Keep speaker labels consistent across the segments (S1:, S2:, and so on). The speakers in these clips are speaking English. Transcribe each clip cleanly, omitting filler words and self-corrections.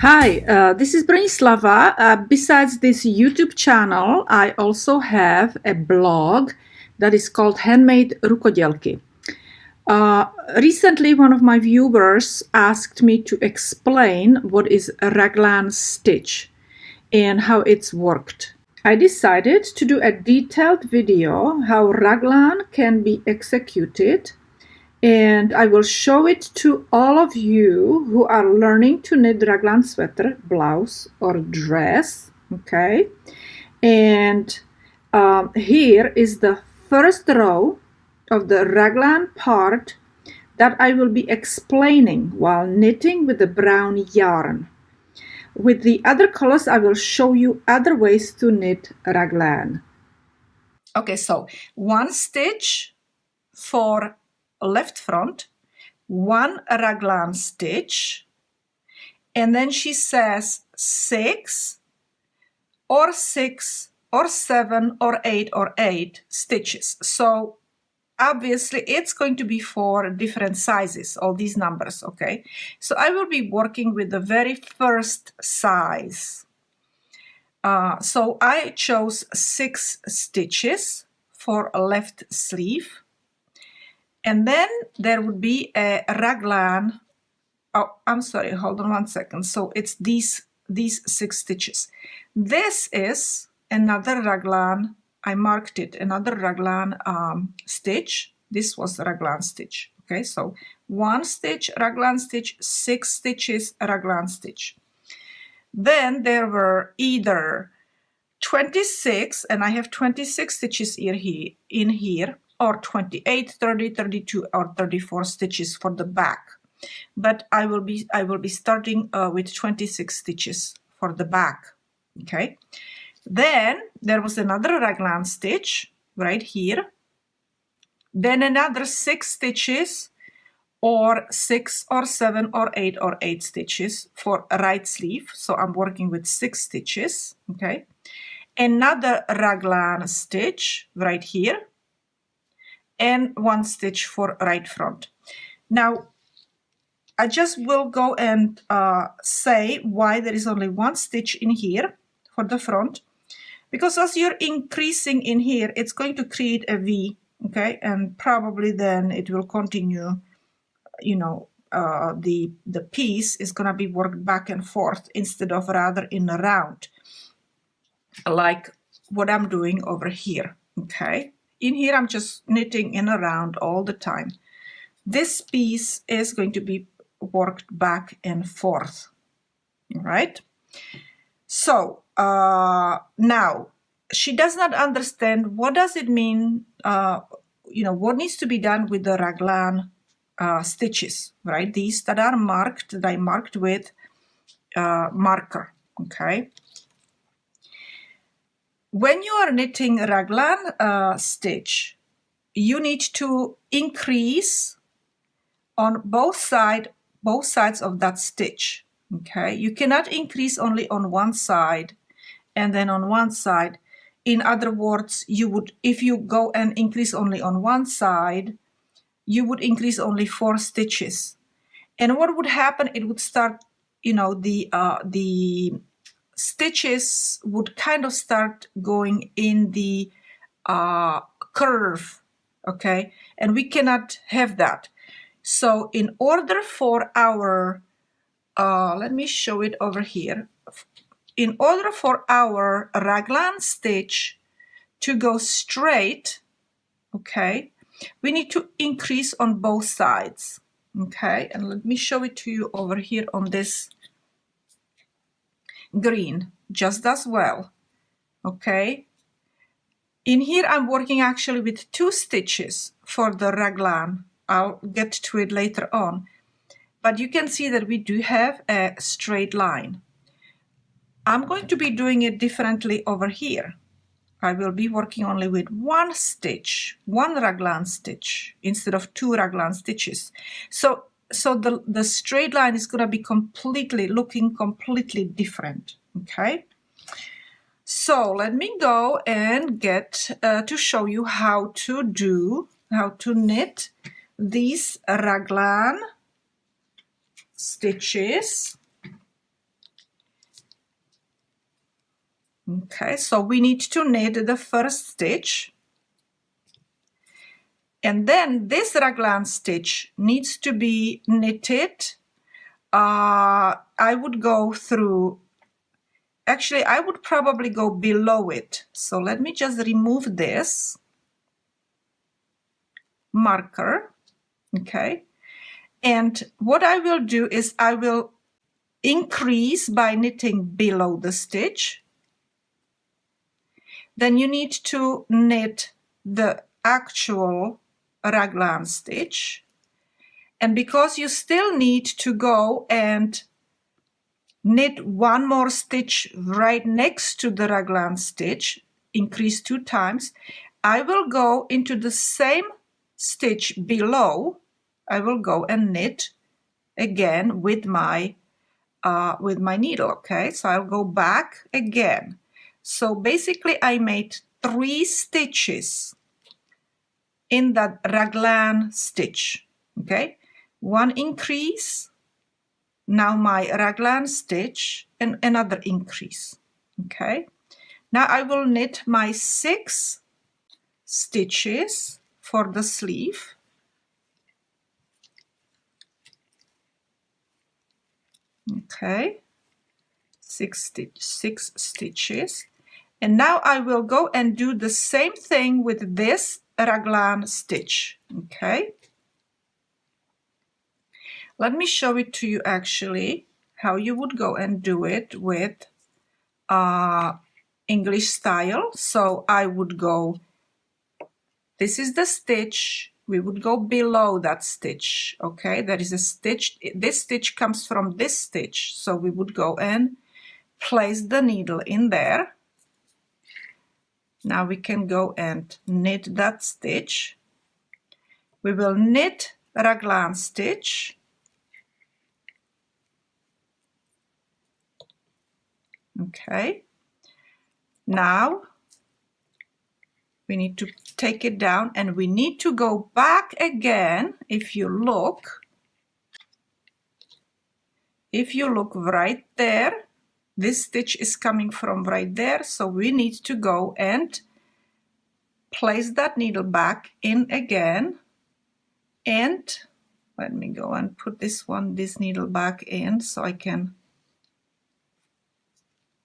S1: Hi, this is Bronislava. Besides this YouTube channel, I also have a blog that is called HandMadeRukodelky. Recently, one of my viewers asked me to explain what is a Raglan stitch and how it's worked. I decided to do a detailed video how Raglan can be executed, and I will show it to all of you who are learning to knit Raglan sweater, blouse, or dress. Okay, and here is the first row of the Raglan part that I will be explaining while knitting with the brown yarn. With the other colors, I will show you other ways to knit Raglan. Okay, so one stitch for left front, one Raglan stitch, and then she says 6 or 7 or 8 stitches. So obviously it's going to be for different sizes, all these numbers. Okay, so I will be working with the very first size. So I chose 6 stitches for a left sleeve. And then there would be a Raglan. Oh, I'm sorry, hold on one second. So it's these 6 stitches. This is another Raglan. I marked it, another Raglan stitch. This was the Raglan stitch. Okay, so 1 stitch, Raglan stitch, 6 stitches, Raglan stitch. Then there were either 26, and I have 26 stitches in here, or 28, 30, 32, or 34 stitches for the back. But I will be starting with 26 stitches for the back. Okay. Then there was another Raglan stitch right here. Then another 6 stitches, or 6 or 7 or 8 stitches for right sleeve. So I'm working with 6 stitches. Okay. Another Raglan stitch right here, and 1 stitch for right front. Now, I just will go and say why there is only 1 stitch in here for the front, because as you're increasing in here, it's going to create a V, okay, and probably then it will continue, you know, the piece is going to be worked back and forth instead of rather in a round, like what I'm doing over here, okay. In here, I'm just knitting in around all the time. This piece is going to be worked back and forth, all right? So now she does not understand what does it mean, you know, what needs to be done with the Raglan stitches, right? These that are marked, that I marked with marker, okay? When you are knitting Raglan stitch, you need to increase on both sides of that stitch. Okay, you cannot increase only on one side and then on one side. In other words, you would, if you go and increase only on one side, you would increase only 4 stitches. And what would happen? It would start, you know, the stitches would kind of start going in the curve, okay, and we cannot have that. So in order for our let me show it over here. In order for our Raglan stitch to go straight, okay, we need to increase on both sides, okay, and let me show it to you over here on this green just as well. Okay, in here I'm working actually with 2 stitches for the Raglan. I'll get to it later on, but you can see that we do have a straight line. I'm going to be doing it differently over here. I will be working only with 1 stitch, 1 Raglan stitch instead of 2 Raglan stitches. So the straight line is going to be looking completely different, okay? So let me go and get to show you how to knit these Raglan stitches Okay, so we need to knit the first stitch. And then this raglan stitch needs to be knitted. I would go through, actually I would probably go below it. So let me just remove this marker, okay? And what I will do is I will increase by knitting below the stitch. Then you need to knit the actual raglan stitch. And because you still need to go and knit one more stitch right next to the raglan stitch, increase 2 times, I will go into the same stitch below. I will go and knit again with my needle, okay? So I'll go back again. So basically I made 3 stitches in that raglan stitch, okay? 1 increase, now my raglan stitch, and another increase, okay? Now I will knit my 6 stitches for the sleeve. Okay, 6 stitches. And now I will go and do the same thing with this raglan stitch, okay? Let me show it to you actually, how you would go and do it with English style. So I would go, this is the stitch, we would go below that stitch, okay? There is a stitch, this stitch comes from this stitch, so we would go and place the needle in there. Now we can go and knit that stitch. We will knit raglan stitch. Okay. Now we need to take it down and we need to go back again. If you look right there, this stitch is coming from right there, so we need to go and place that needle back in again. And let me go and put this needle back in so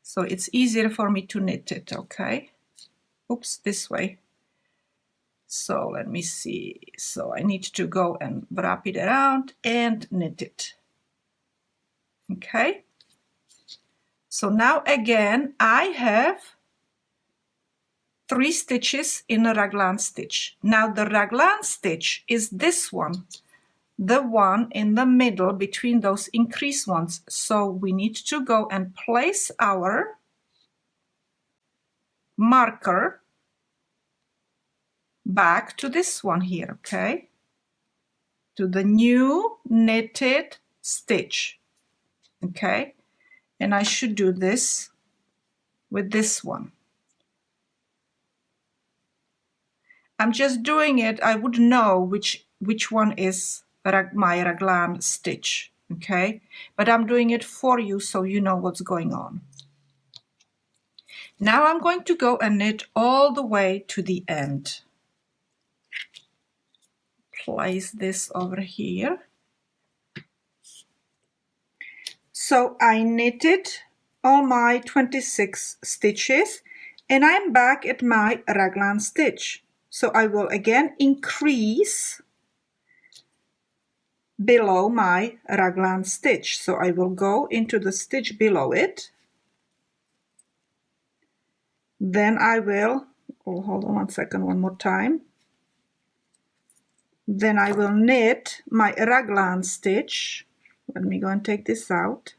S1: so it's easier for me to knit it, okay? Oops, this way. So let me see. So I need to go and wrap it around and knit it. Okay. So now again, I have 3 stitches in a raglan stitch. Now the raglan stitch is this one, the one in the middle between those increased ones. So we need to go and place our marker back to this one here, okay? To the new knitted stitch, okay? And I should do this with this one. I'm just doing it, I would know which one is my raglan stitch, okay? But I'm doing it for you so you know what's going on. Now I'm going to go and knit all the way to the end. Place this over here. So I knitted all my 26 stitches and I'm back at my raglan stitch. So I will again increase below my raglan stitch. So I will go into the stitch below it. Then I will, oh, hold on one second, one more time. Then I will knit my raglan stitch. Let me go and take this out.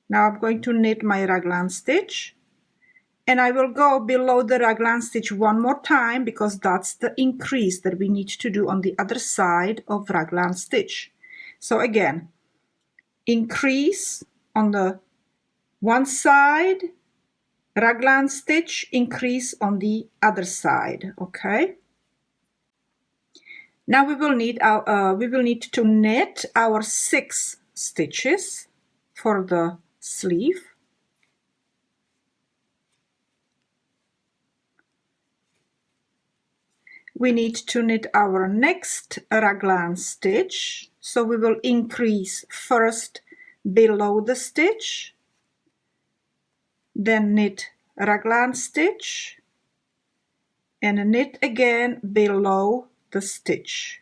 S1: Now I'm going to knit my raglan stitch. And I will go below the raglan stitch one more time because that's the increase that we need to do on the other side of raglan stitch. So again, increase on the one side, raglan stitch, increase on the other side, okay? Now we will need to knit our 6 stitches. for the sleeve. We need to knit our next raglan stitch, so we will increase first below the stitch, then knit raglan stitch, and knit again below the stitch.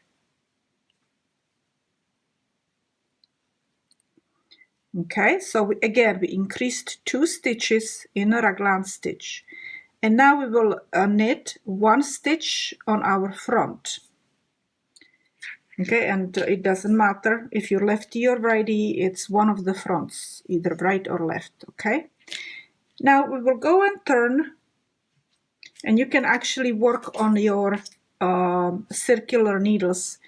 S1: Okay, so again we increased 2 stitches in a raglan stitch. And now we will knit 1 stitch on our front. Okay, and it doesn't matter if you're lefty or righty, it's one of the fronts, either right or left, okay? Now we will go and turn, and you can actually work on your circular needles,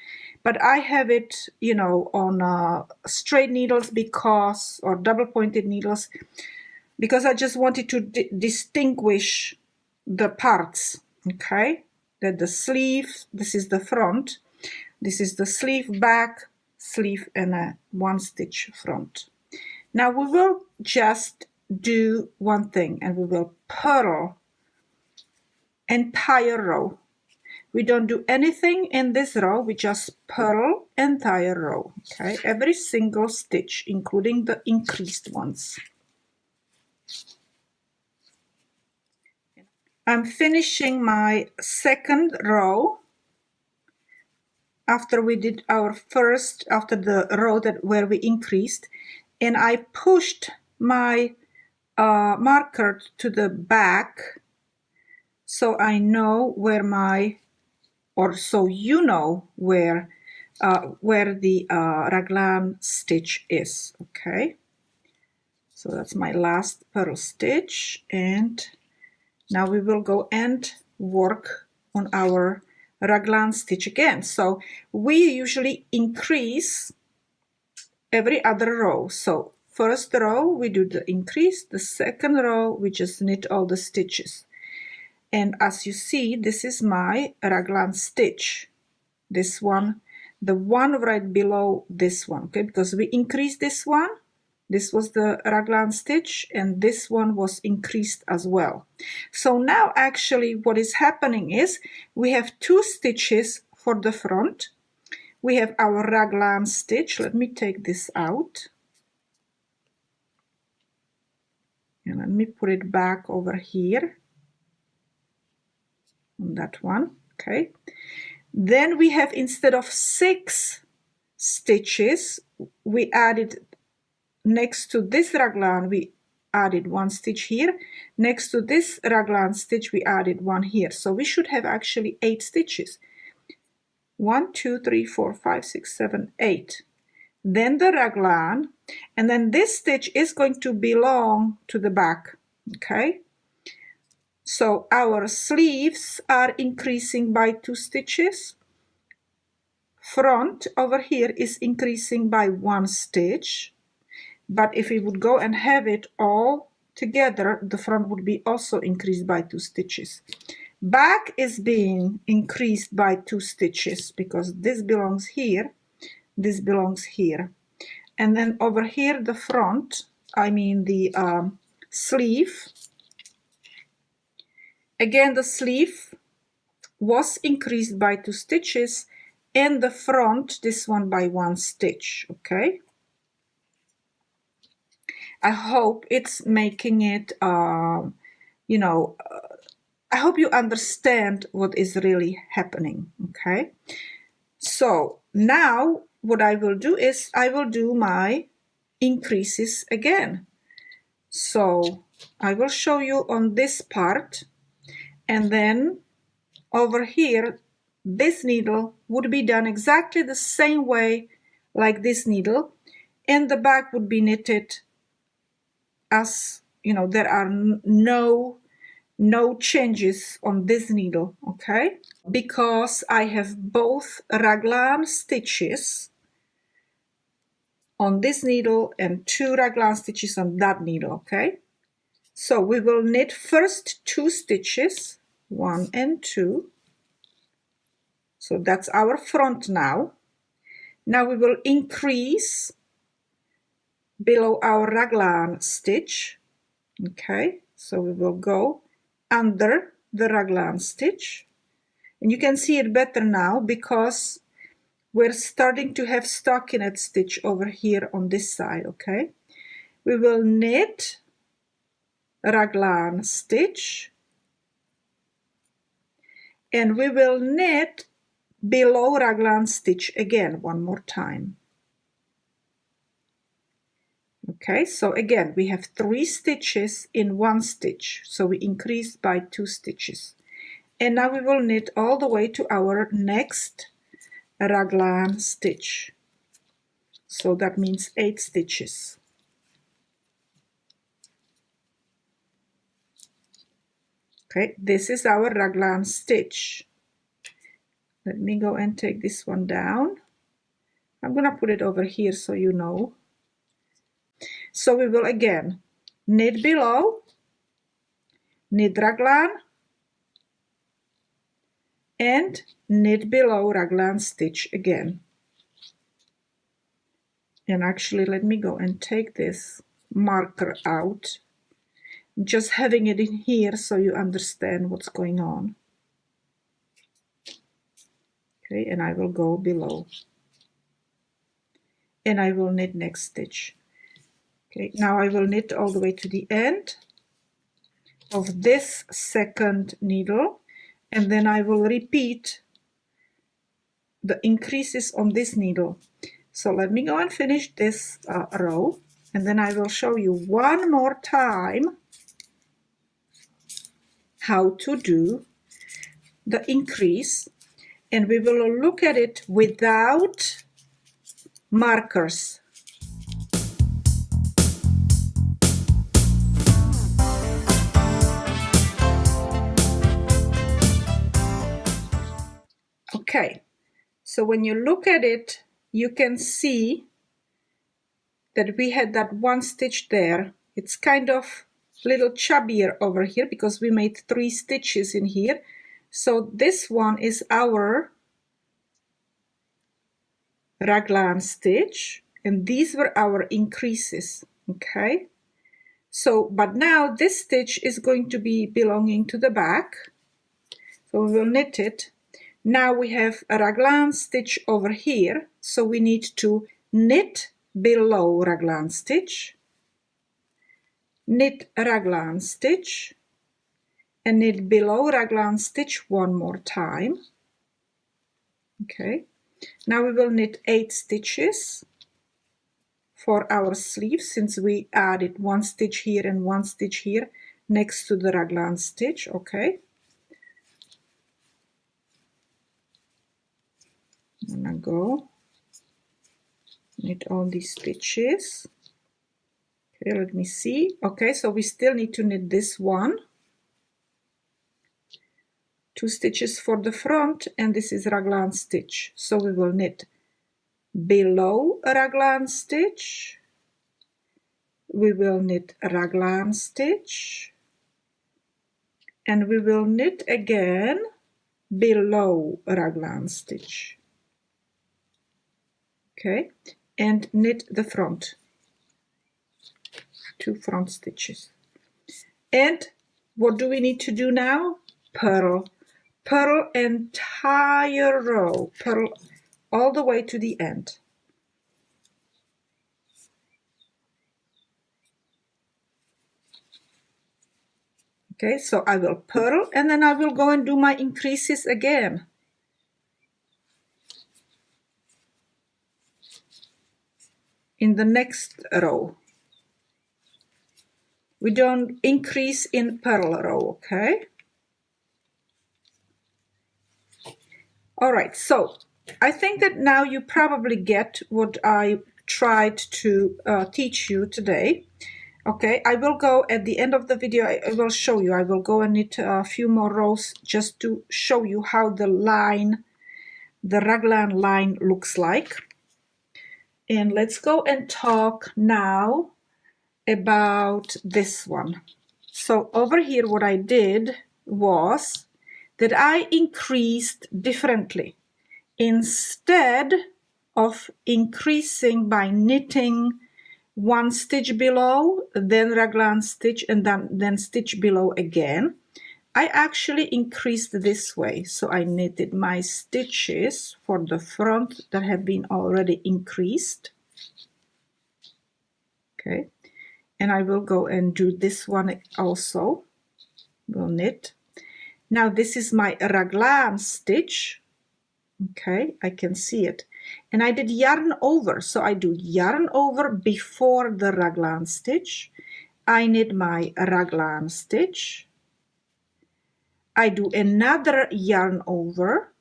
S1: but I have it, you know, on straight needles because, or double pointed needles, because I just wanted to distinguish the parts, okay? That the sleeve, this is the front, this is the sleeve back, sleeve, and a 1 stitch front. Now we will just do one thing, and we will purl entire row. We don't do anything in this row, we just purl entire row, okay? Every single stitch, including the increased ones. I'm finishing my second row after we did our first, after the row where we increased, and I pushed my marker to the back so I know where my, or so you know where the raglan stitch is, okay? So that's my last purl stitch, and now we will go and work on our raglan stitch again. So we usually increase every other row. So first row we do the increase, the second row we just knit all the stitches. And as you see, this is my raglan stitch. This one, the one right below this one, okay? Because we increased this one. This was the raglan stitch, and this one was increased as well. So now actually what is happening is we have 2 stitches for the front. We have our raglan stitch. Let me take this out. And let me put it back over here on that one, okay? Then we have, instead of 6 stitches, we added, next to this raglan, we added 1 stitch here. Next to this raglan stitch, we added 1 here. So we should have actually 8 stitches. 1, 2, 3, 4, 5, 6, 7, 8. Then the raglan, and then this stitch is going to belong to the back, okay? So our sleeves are increasing by 2 stitches. Front over here is increasing by 1 stitch. But if we would go and have it all together, the front would be also increased by 2 stitches. Back is being increased by 2 stitches because this belongs here, this belongs here. And then over here, the front, I mean the sleeve. Again, the sleeve was increased by 2 stitches, and the front, this one, by 1 stitch, okay? I hope it's making it, you know, I hope you understand what is really happening, okay? So now what I will do is I will do my increases again. So I will show you on this part, and then over here, this needle would be done exactly the same way like this needle, and the back would be knitted as, you know, there are no changes on this needle, okay? Because I have both raglan stitches on this needle and 2 raglan stitches on that needle, okay? So we will knit first 2 stitches, 1 and 2. So that's our front now. Now we will increase below our raglan stitch. Okay, so we will go under the raglan stitch, and you can see it better now because we're starting to have stockinette stitch over here on this side. Okay, we will knit raglan stitch, and we will knit below raglan stitch again one more time. Okay, so again we have 3 stitches in 1 stitch, so we increased by 2 stitches. And now we will knit all the way to our next raglan stitch. So that means 8 stitches. Okay, this is our raglan stitch. Let me go and take this one down. I'm gonna put it over here so you know. So we will again knit below, knit raglan, and knit below raglan stitch again. And actually, let me go and take this marker out. I'm just having it in here so you understand what's going on. Okay, and I will go below. And I will knit next stitch. Okay, now I will knit all the way to the end of this second needle, and then I will repeat the increases on this needle. So let me go and finish this row, and then I will show you one more time how to do the increase, and we will look at it without markers. Okay, so when you look at it, you can see that we had that 1 stitch there. It's kind of a little chubbier over here because we made 3 stitches in here. So this one is our raglan stitch, and these were our increases. Okay, so but now this stitch is going to be belonging to the back, so we will knit it. Now we have a raglan stitch over here, so we need to knit below raglan stitch, knit raglan stitch, and knit below raglan stitch one more time. Okay, now we will knit 8 stitches for our sleeve, since we added 1 stitch here and 1 stitch here next to the raglan stitch. Okay, I'm gonna go knit all these stitches. Okay, let me see. Okay, so we still need to knit this one, 2 stitches for the front, and this is raglan stitch. So we will knit below a raglan stitch, we will knit raglan stitch, and we will knit again below a raglan stitch. Okay, and knit the front, 2 front stitches. And what do we need to do now? Purl. Purl entire row, purl all the way to the end. Okay, so I will purl, and then I will go and do my increases again. In the next row. We don't increase in purl row, okay? All right, so I think that now you probably get what I tried to teach you today. Okay, I will go at the end of the video, I will show you, I will go and knit a few more rows just to show you how the line, the raglan line looks like. And let's go and talk now about this one. So over here what I did was that I increased differently. Instead of increasing by knitting one stitch below, then raglan stitch, and then stitch below again. I actually increased this way, so I knitted my stitches for the front that have been already increased. Okay, and I will go and do this one also. We'll knit. Now this is my raglan stitch. Okay, I can see it. And I did yarn over, so I do yarn over before the raglan stitch. I knit my raglan stitch. I do another yarn over,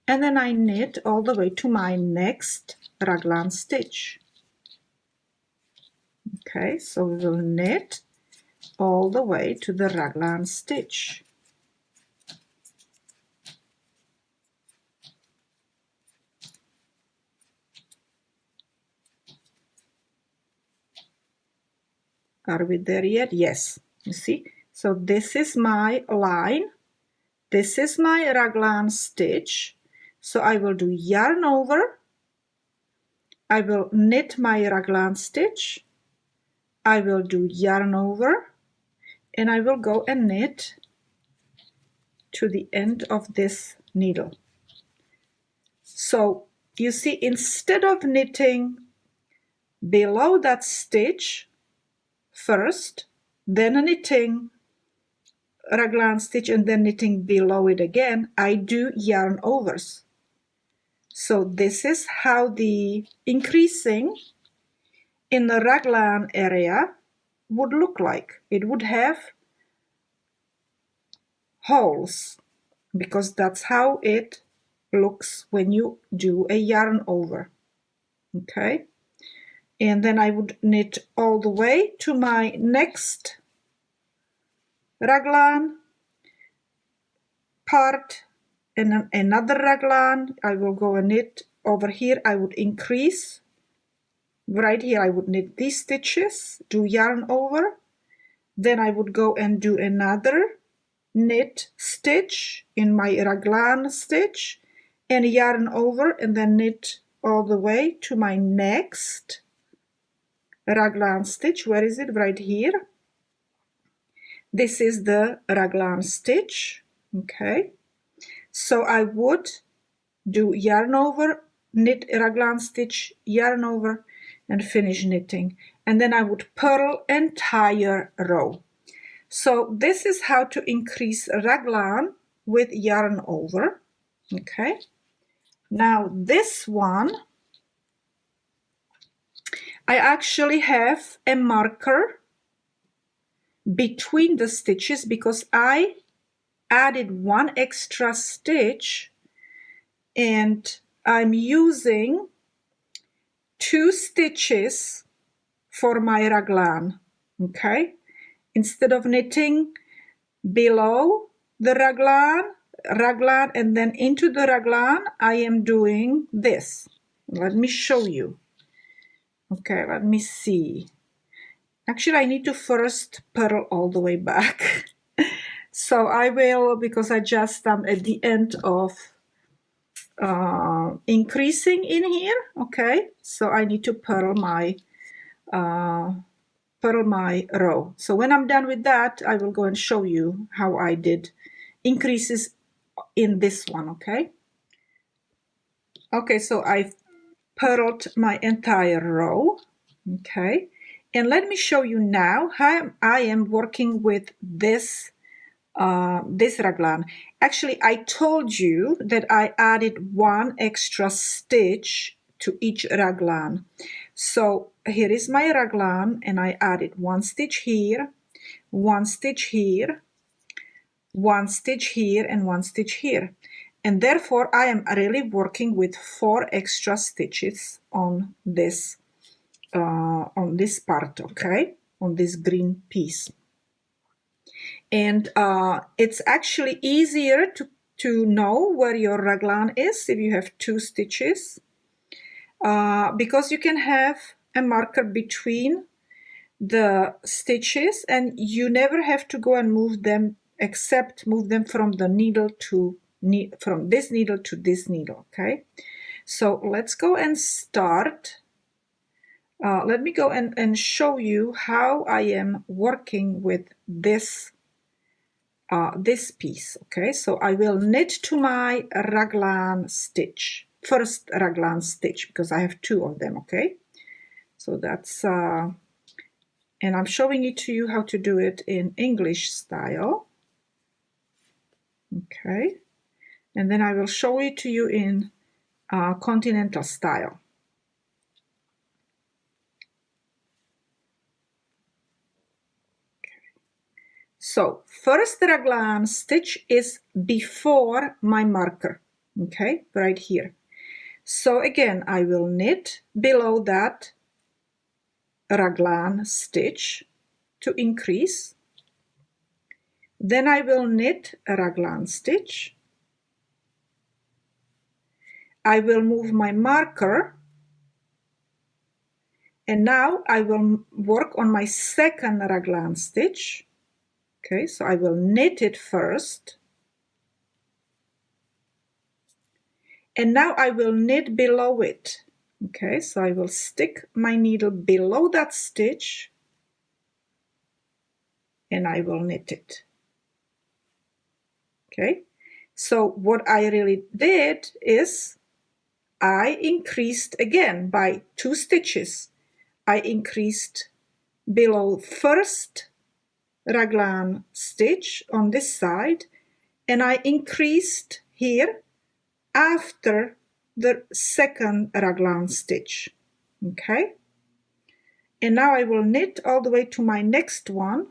S1: and then I knit all the way to my next raglan stitch. Okay, so we will knit all the way to the raglan stitch. Are we there yet? Yes, you see? So this is my line. This is my raglan stitch. So I will do yarn over. I will knit my raglan stitch. I will do yarn over. And I will go and knit to the end of this needle. So you see, instead of knitting below that stitch first, then knitting raglan stitch and then knitting below it again, I do yarn overs. So this is how the increasing in the raglan area would look like. It would have holes, because that's how it looks when you do a yarn over. Okay, and then I would knit all the way to my next raglan part, and then another raglan. I will go and knit over here. I would increase right here. I would knit these stitches, do yarn over, then I would go and do another knit stitch in my raglan stitch and yarn over, and then knit all the way to my next raglan stitch. Where is it? Right here. This is the raglan stitch. Okay, so I would do yarn over, knit raglan stitch, yarn over, and finish knitting, and then I would purl entire row. So this is how to increase raglan with yarn over. Okay, now this one, I actually have a marker between the stitches because I added one extra stitch and I'm using 2 stitches for my raglan. Okay, instead of knitting below the raglan and then into the raglan, I am doing this. Let me show you. Okay, let me see. Actually, I need to first purl all the way back. So I will, because I just am at the end of increasing in here. Okay, so I need to purl my row. So when I'm done with that, I will go and show you how I did increases in this one. Okay, so I've purled my entire row. Okay, and let me show you now how I am working with this this raglan. Actually, I told you that I added one extra stitch to each raglan. So here is my raglan, and I added one stitch here, one stitch here, one stitch here, and one stitch here. And therefore, I am really working with 4 extra stitches on this part, okay, on this green piece. And it's actually easier to know where your raglan is if you have 2 stitches, because you can have a marker between the stitches and you never have to go and move them, except move them from the needle to from this needle to this needle. Okay, so let's go and start Let me go and show you how I am working with this this piece. Okay, so I will knit to my raglan stitch, first raglan stitch, because I have two of them. Okay, so that's and I'm showing it to you how to do it in English style. Okay, and then I will show it to you in continental style. So first raglan stitch is before my marker, okay, right here. So again, I will knit below that raglan stitch to increase. Then I will knit a raglan stitch. I will move my marker, and now I will work on my second raglan stitch. Okay, so I will knit it first. And now I will knit below it. Okay, so I will stick my needle below that stitch and I will knit it. Okay, so what I really did is I increased again by 2 stitches. I increased below first raglan stitch on this side, and I increased here after the second raglan stitch. Okay, and now I will knit all the way to my next one,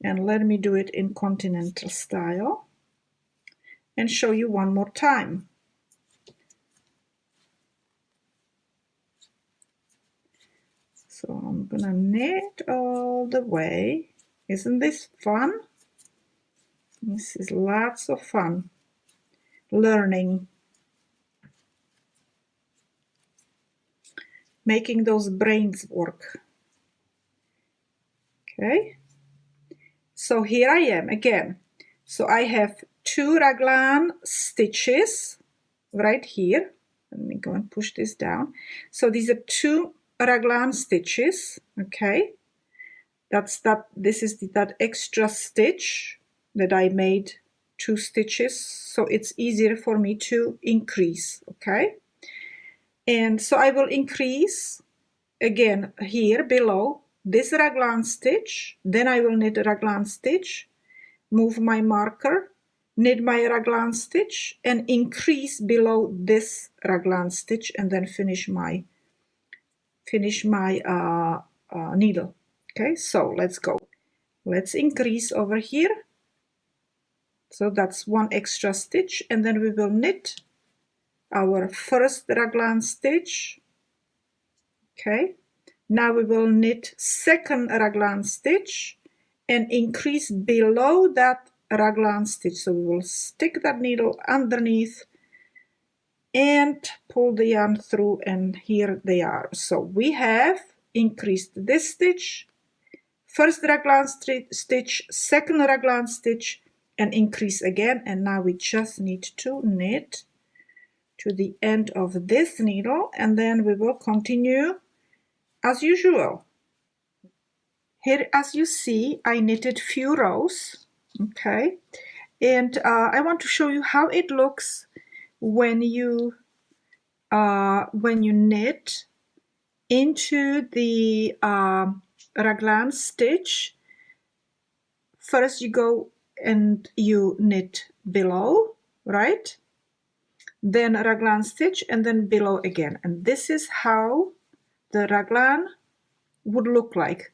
S1: and let me do it in continental style and show you one more time. So I'm gonna knit all the way. Isn't this fun? This is lots of fun learning, making those brains work. Okay, so here I am again. So I have 2 raglan stitches right here. Let me go and push this down. So these are 2 raglan stitches. Okay, this is that extra stitch that I made 2 stitches, so it's easier for me to increase. Okay, and so I will increase again here below this raglan stitch, then I will knit a raglan stitch, move my marker, knit my raglan stitch, and increase below this raglan stitch, and then finish my needle. Okay, so let's go. Let's increase over here. So that's 1 extra stitch, and then we will knit our first raglan stitch. Okay, now we will knit second raglan stitch and increase below that raglan stitch. So we will stick that needle underneath and pull the yarn through, and here they are. So we have increased this stitch, first raglan stitch, second raglan stitch, and increase again, and now we just need to knit to the end of this needle, and then we will continue as usual. Here, as you see, I knitted few rows. Okay, and I want to show you how it looks when you knit into the raglan stitch. First you go and you knit below, right? Then raglan stitch and then below again. And this is how the raglan would look like.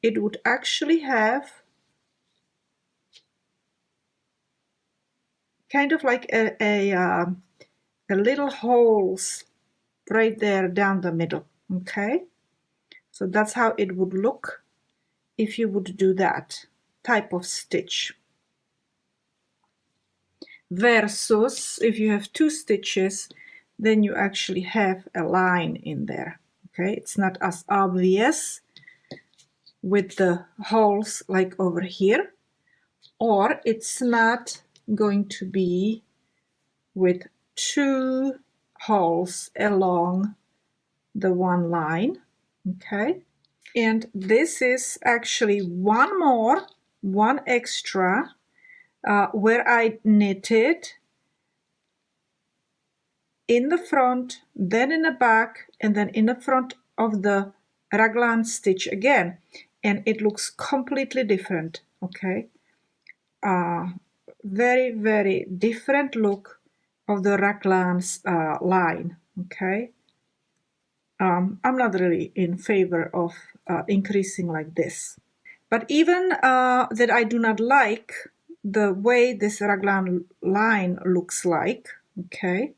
S1: It would actually have kind of like a little holes right there down the middle. Okay, so that's how it would look if you would do that type of stitch. Versus if you have 2 stitches, then you actually have a line in there. Okay, it's not as obvious with the holes like over here, or it's not going to be with 2 holes along the one line. Okay, and this is actually one extra where I knitted in the front, then in the back, and then in the front of the raglan stitch again, and it looks completely different. Okay, very, very different look of the raglan's line. Okay, I'm not really in favor of increasing like this, but even that I do not like the way this raglan line looks like. Okay,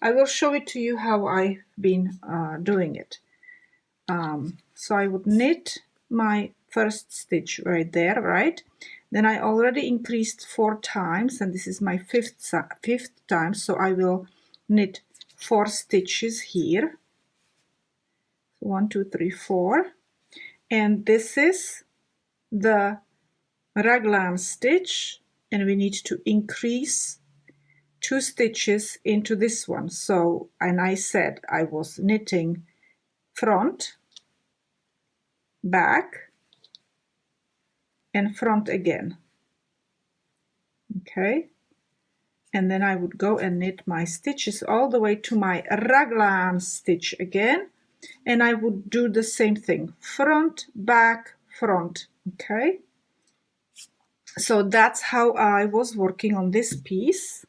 S1: I will show it to you how I've been doing it. So I would knit my first stitch right there, right? Then I already increased 4 times, and this is my fifth time, so I will knit 4 stitches here. 1, 2, 3, 4, and this is the raglan stitch, and we need to increase 2 stitches into this one. So, and I said I was knitting front, back, and front again. Okay, and then I would go and knit my stitches all the way to my raglan stitch again, and I would do the same thing, front, back, front. Okay, so that's how I was working on this piece.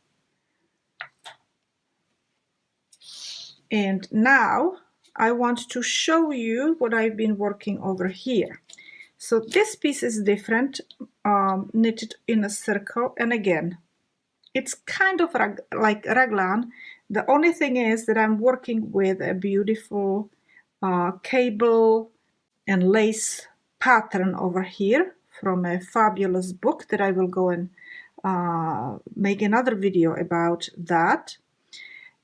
S1: And now I want to show you what I've been working over here. So this piece is different, knitted in a circle, and again, it's kind of like raglan. The only thing is that I'm working with a beautiful cable and lace pattern over here from a fabulous book that I will go and make another video about that.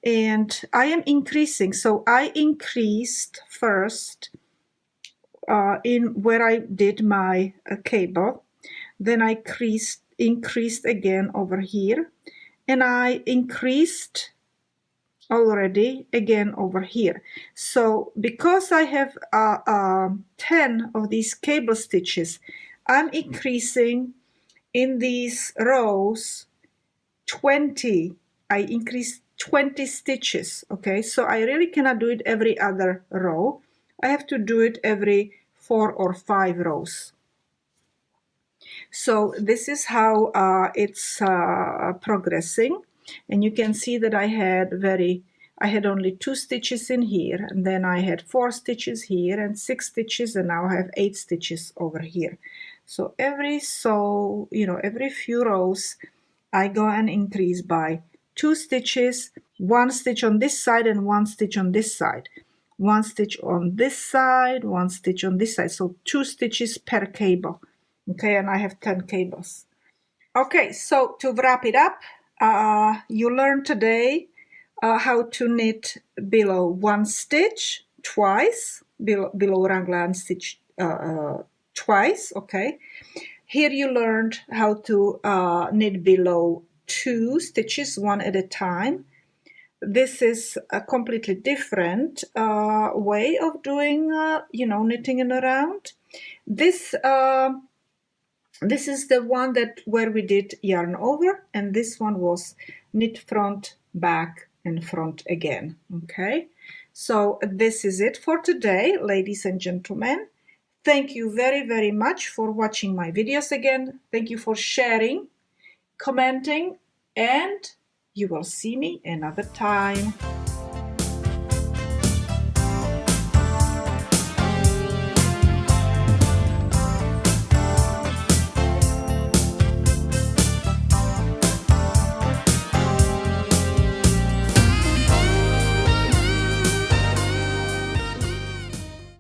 S1: And I am increasing, so I increased first in where I did my cable, then I increased again over here, and I increased already again over here. So because I have 10 of these cable stitches, I'm increasing in these rows 20. I increased 20 stitches. Okay, so I really cannot do it every other row. I have to do it every 4 or 5 rows. So this is how it's progressing, and you can see that I had only 2 stitches in here, and then I had 4 stitches here and 6 stitches, and now I have 8 stitches over here. So every few rows I go and increase by 2 stitches, 1 stitch on this side and 1 stitch on this side, 1 stitch on this side, 1 stitch on this side, so 2 stitches per cable. Okay, and I have 10 cables. Okay, so to wrap it up, you learned today how to knit below 1 stitch twice, below raglan stitch twice. Okay, here you learned how to knit below 2 stitches, 1 at a time. This is a completely different way of doing, knitting in a round. This is the one where we did yarn over, and this one was knit front, back, and front again. Okay, so this is it for today, ladies and gentlemen. Thank you very, very much for watching my videos again. Thank you for sharing, commenting, and you will see me another time.